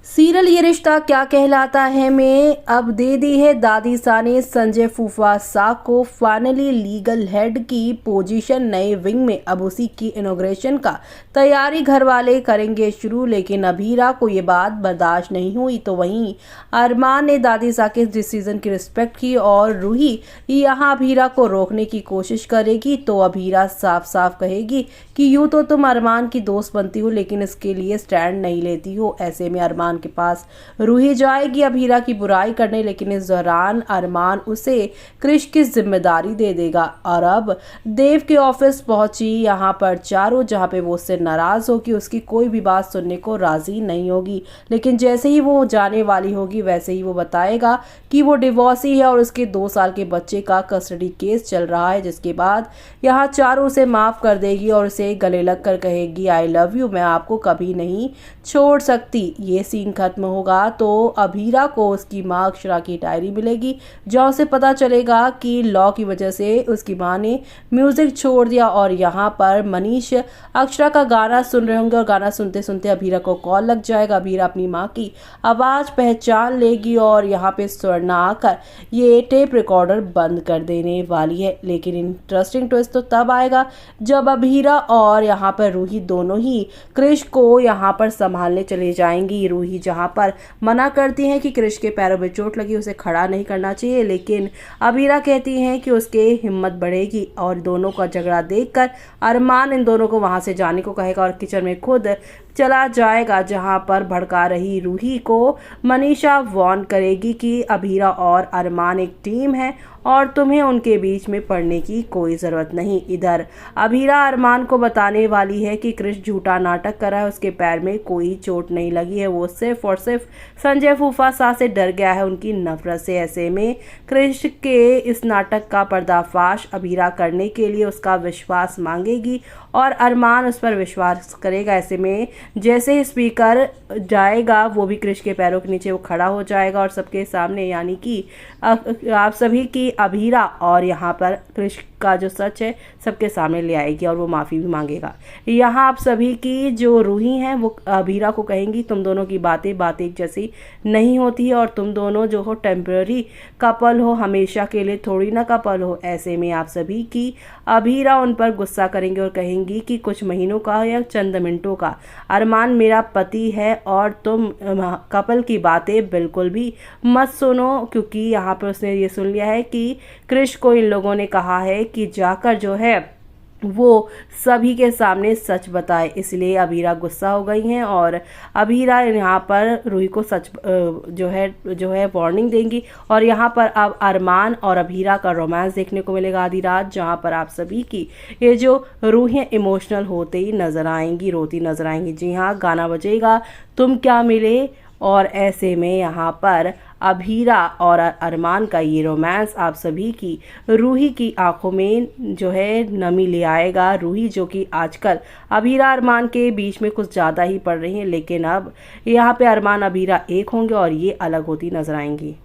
Serial ये रिश्ता क्या कहलाता है में अब दे दी है दादी सा ने संजय फूफा सा को फाइनली लीगल हेड की पोजीशन। नए विंग में अब उसी की इनॉग्रेशन का तैयारी घर वाले करेंगे शुरू। लेकिन अभीरा को ये बात बर्दाश्त नहीं हुई तो वहीं अरमान ने दादी सा के डिसीजन की रिस्पेक्ट की और रूही यहाँ अभीरा को रोकने की कोशिश करेगी तो अभीरा साफ साफ कहेगी कि यूं तो तुम अरमान की दोस्त बनती हो लेकिन इसके लिए स्टैंड नहीं लेती हो। ऐसे में अरमान के पास रूही जाएगी अभीरा की बुराई करने, लेकिन इस दौरान अरमान उसे क्रिश की जिम्मेदारी दे देगा। और अब देव के ऑफिस पहुंची यहाँ पर चारों, जहाँ पे वो उससे नाराज होगी, उसकी कोई भी बात सुनने को राजी नहीं होगी। लेकिन जैसे ही वो जाने वाली होगी वैसे ही वो बताएगा कि वो डिवोर्सी है और उसके 2 साल के बच्चे का कस्टडी केस चल रहा है। जिसके बाद यहाँ चारों उसे माफ कर देगी और उसे गले लग कर कहेगी आई लव यू, मैं आपको कभी नहीं छोड़ सकती। ये सीन खत्म होगा तो अभीरा को उसकी माँ अक्षरा की डायरी मिलेगी, जहाँ उसे पता चलेगा कि लॉ की वजह से उसकी माँ ने म्यूजिक छोड़ दिया। और यहाँ पर मनीष अक्षरा का गाना सुन रहे होंगे और गाना सुनते सुनते अभीरा को कॉल लग जाएगा। अभीरा अपनी माँ की आवाज़ पहचान लेगी और यहाँ पे स्वर्णा आकर ये टेप रिकॉर्डर बंद कर देने वाली है। लेकिन इंटरेस्टिंग ट्विस्ट तो तब आएगा जब अभीरा और यहाँ पर रूही दोनों ही क्रिश को यहाँ पर संभालने चले जाएंगी। रूही जहाँ पर मना करती हैं कि क्रिश के पैरों में चोट लगी, उसे खड़ा नहीं करना चाहिए, लेकिन अभीरा कहती हैं कि उसके हिम्मत बढ़ेगी। और दोनों का झगड़ा देखकर अरमान इन दोनों को वहां से जाने को कहेगा और किचन में खुद चला जाएगा, जहां पर भड़का रही रूही को मनीषा वार्न करेगी कि अभीरा और अरमान एक टीम है और तुम्हें उनके बीच में पड़ने की कोई ज़रूरत नहीं। इधर अभीरा अरमान को बताने वाली है कि क्रिश झूठा नाटक कर रहा है, उसके पैर में कोई चोट नहीं लगी है, वो सिर्फ और सिर्फ संजय फूफा सा से डर गया है, उनकी नफरत से। ऐसे में क्रिश के इस नाटक का पर्दाफाश अभीरा करने के लिए उसका विश्वास मांगेगी और अरमान उस पर विश्वास करेगा। ऐसे में जैसे ही स्पीकर जाएगा वो भी क्रिश के पैरों के नीचे वो खड़ा हो जाएगा और सबके सामने, यानी कि आप सभी की अभीरा और यहाँ पर क्रिश का जो सच है सबके सामने ले आएगी और वो माफ़ी भी मांगेगा। यहाँ आप सभी की जो रूही हैं वो अभीरा को कहेंगी तुम दोनों की बातें एक जैसी नहीं होती है और तुम दोनों जो हो टेम्पररी कपल हो, हमेशा के लिए थोड़ी ना कपल हो। ऐसे में आप सभी की अभीरा उन पर गुस्सा करेंगे और कहेंगी कि कुछ महीनों का या चंद मिनटों का, अरमान मेरा पति है और तुम कपल की बातें बिल्कुल भी मत सुनो, क्योंकि यहाँ पर उसने ये सुन लिया है कि क्रिश को इन लोगों ने कहा है कि जाकर जो है वो सभी के सामने सच बताए। इसलिए अभीरा गुस्सा हो गई हैं और अभीरा यहाँ पर रूही को सच जो है वार्निंग देंगी। और यहाँ पर अब अरमान और अभीरा का रोमांस देखने को मिलेगा आधी रात, जहाँ पर आप सभी की ये जो रूही इमोशनल होते ही नजर आएंगी, रोती नजर आएंगी। जी हाँ, गाना बजेगा तुम क्या मिले और ऐसे में यहाँ पर अभीरा और अरमान का ये रोमांस आप सभी की रूही की आंखों में जो है नमी ले आएगा। रूही जो कि आजकल अभीरा अरमान के बीच में कुछ ज़्यादा ही पड़ रही हैं, लेकिन अब यहाँ पे अरमान अभीरा एक होंगे और ये अलग होती नजर आएंगी।